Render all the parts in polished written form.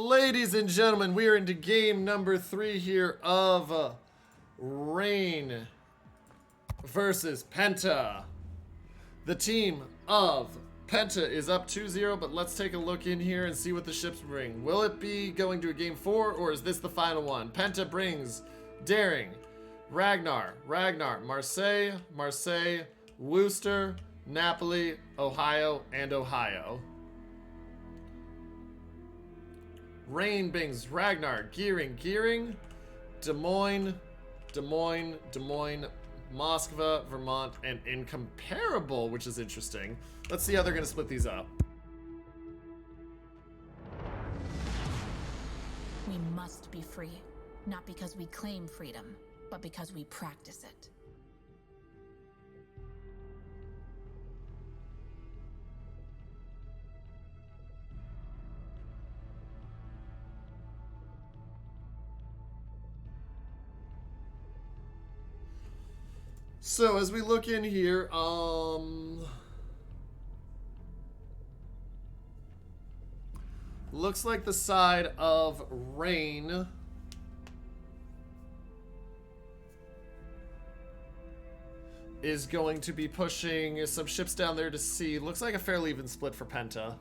Ladies and gentlemen, we are into game number 3 here of Rain versus Penta. The team of Penta is up 2-0, but let's take a look in here and see what the ships bring. Will it be going to a game 4, or is this the final one? Penta brings Daring, Ragnar, Marseille, Worcester, Napoli, Ohio, and Ohio. Rain brings Ragnar, Gearing, Des Moines, Moskva, Vermont, and Incomparable, which is interesting. Let's see how they're going to split these up. We must be free, not because we claim freedom, but because we practice it. So as we look in here, looks like the side of Rain is going to be pushing some ships down there to sea. Looks like a fairly even split for Penta.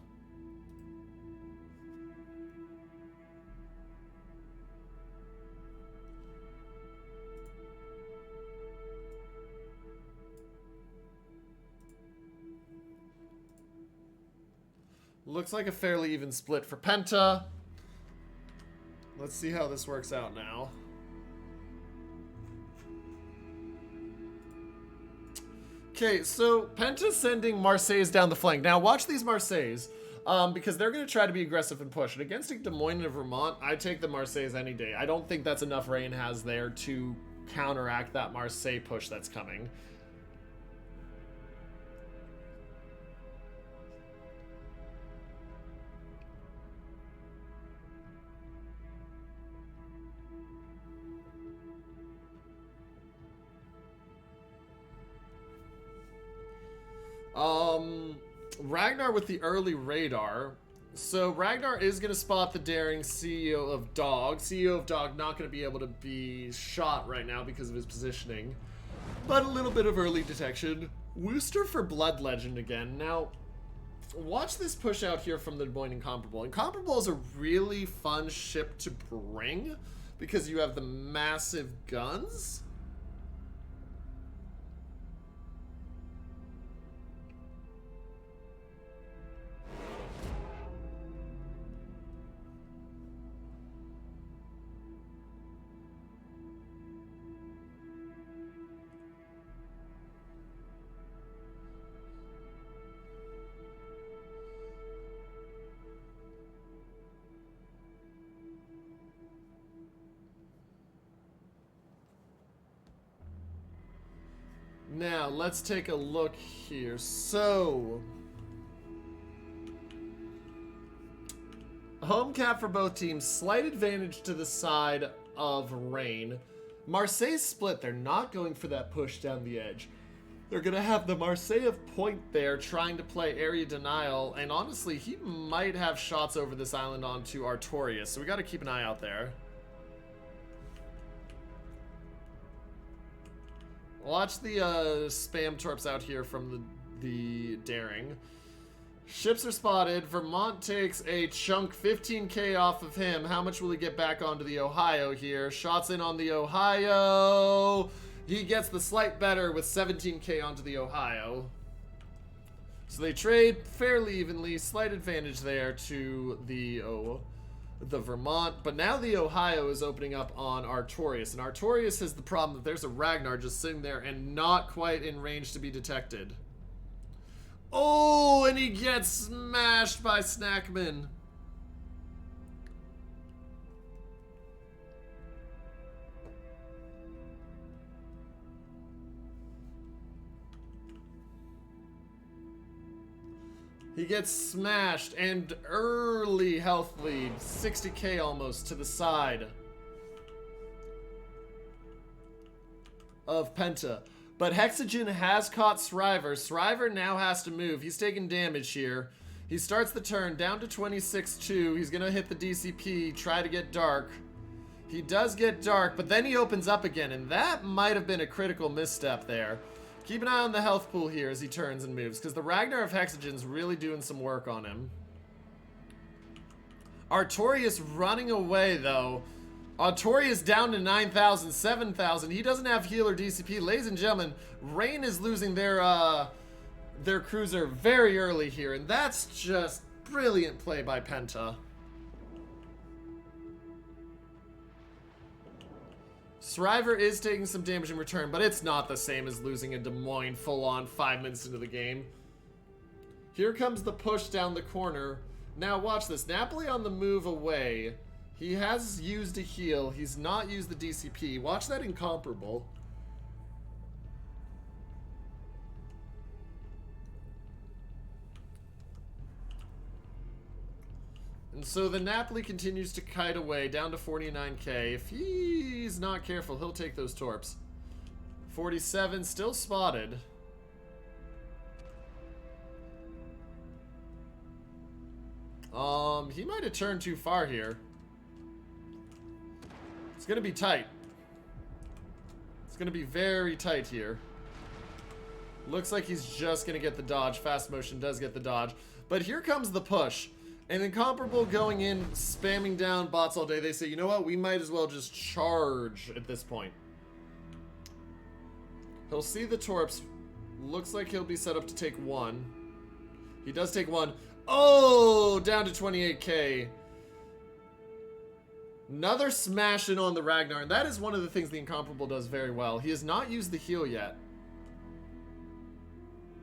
Looks like a fairly even split for Penta. Let's see how this works out now. Okay, so Penta's sending Marseilles down the flank. Now watch these Marseilles, because they're going to try to be aggressive and push. And against Des Moines and Vermont, I take the Marseilles any day. I don't think that's enough Rain has there to counteract that Marseille push that's coming. Ragnar with the early radar. So Ragnar is going to spot the Daring CEO of Dog. CEO of Dog not going to be able to be shot right now because of his positioning, but a little bit of early detection. Worcester for Blood Legend again. Now, watch this push out here from the Des Moines Incomparable. Incomparable is a really fun ship to bring because you have the massive guns. Now, let's take a look here. So, home cap for both teams. Slight advantage to the side of Rain. Marseille split. They're not going for that push down the edge. They're going to have the Marseille of Point there trying to play area denial. And honestly, he might have shots over this island onto Artorias. So we got to keep an eye out there. Watch the spam torps out here from the Daring. Ships are spotted. Vermont takes a chunk, 15k off of him. How much will he get back onto the Ohio here? Shots in on the Ohio. He gets the slight better with 17k onto the Ohio. So they trade fairly evenly. Slight advantage there to the Vermont, but now the Ohio is opening up on Artorias, and Artorias has the problem that there's a Ragnar just sitting there and not quite in range to be detected. Oh, and he gets smashed by Snackman. He gets smashed, and early health lead, 60k almost to the side of Penta. But Hexagen has caught Sriver. Sriver now has to move. He's taking damage here. He starts the turn down to 26-2. He's going to hit the DCP, try to get dark. He does get dark, but then he opens up again, and that might have been a critical misstep there. Keep an eye on the health pool here as he turns and moves, because the Ragnar of Hexagen's really doing some work on him. Artorias running away, though. Artorias down to 9,000, 7,000. He doesn't have heal or DCP. Ladies and gentlemen, Rain is losing their cruiser very early here, and that's just brilliant play by Penta. Sriver is taking some damage in return, but it's not the same as losing a Des Moines full-on 5 minutes into the game. Here comes the push down the corner. Now watch this. Napoli on the move away. He has used a heal. He's not used the DCP. Watch that incomparable. And so the Napoli continues to kite away down to 49k. If he's not careful, he'll take those torps. 47, still spotted. He might have turned too far here. It's gonna be tight. It's gonna be very tight here. Looks like he's just gonna get the dodge. Fast motion does get the dodge. But here comes the push. And Incomparable going in, spamming down bots all day. They say, you know what? We might as well just charge at this point. He'll see the torps. Looks like he'll be set up to take one. He does take one. Oh, down to 28k. Another smash in on the Ragnar. And that is one of the things the Incomparable does very well. He has not used the heal yet.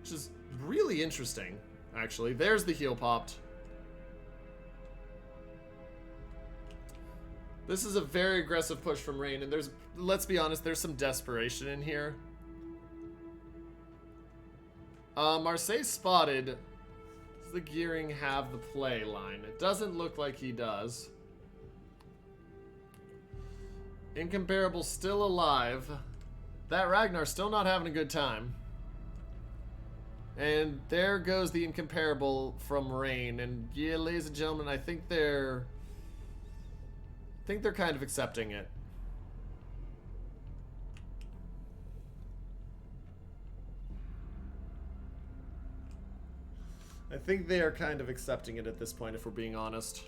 Which is really interesting, actually. There's the heal popped. This is a very aggressive push from Rain, and there's, let's be honest, there's some desperation in here. Marseille spotted. Does the Gearing have the play line? It doesn't look like he does. Incomparable still alive. That Ragnar still not having a good time. And there goes the Incomparable from Rain. And yeah, ladies and gentlemen, I think they're kind of accepting it. I think they are kind of accepting it at this point, if we're being honest.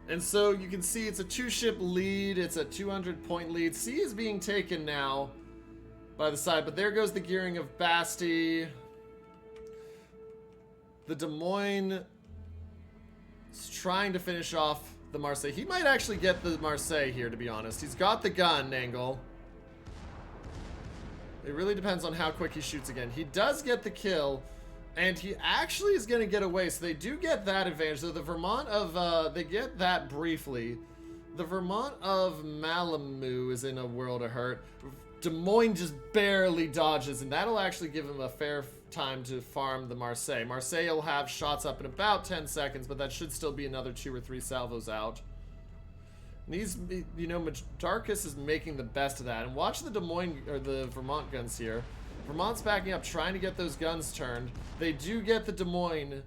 And so you can see it's a 2-ship lead. It's a 200-point lead. C is being taken now by the side, but there goes the Gearing of Basti. The Des Moines is trying to finish off the Marseille. He might actually get the Marseille here, to be honest. He's got the gun angle. It really depends on how quick he shoots again. He does get the kill. And he actually is going to get away, so they do get that advantage. So the Vermont of, they get that briefly. The Vermont of Malamu is in a world of hurt. Des Moines just barely dodges, and that'll actually give him a fair time to farm the Marseille. Marseille will have shots up in about 10 seconds, but that should still be another 2 or 3 salvos out. And he's, you know, Darkus is making the best of that. And watch the Des Moines, or the Vermont guns here. Vermont's backing up, trying to get those guns turned. They do get the Des Moines.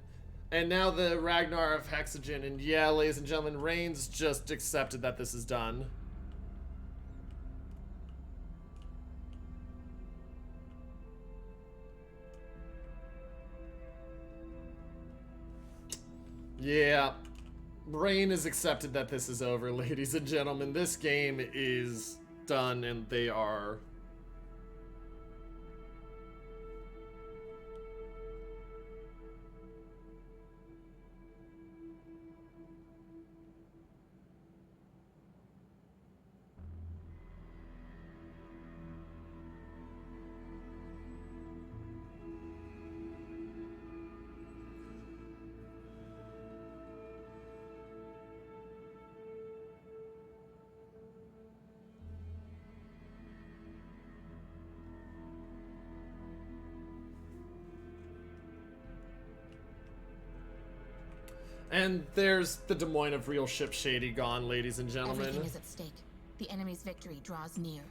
And now the Ragnar of Hexagen. And yeah, ladies and gentlemen, Rain's just accepted that this is done. Yeah. Rain has accepted that this is over, ladies and gentlemen. This game is done, and they are... And there's the Des Moines of real ship shady gone, ladies and gentlemen. Everything is at stake. The enemy's victory draws near.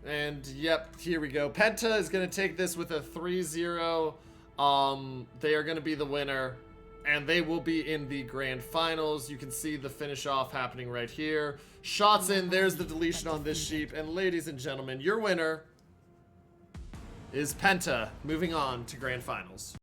And yep, here we go. Penta is going to take this with a 3-0. They are going to be the winner, and they will be in the grand finals. You can see the finish off happening right here. Shots in, there's the deletion on this sheet. And ladies and gentlemen, your winner is Penta, moving on to grand finals.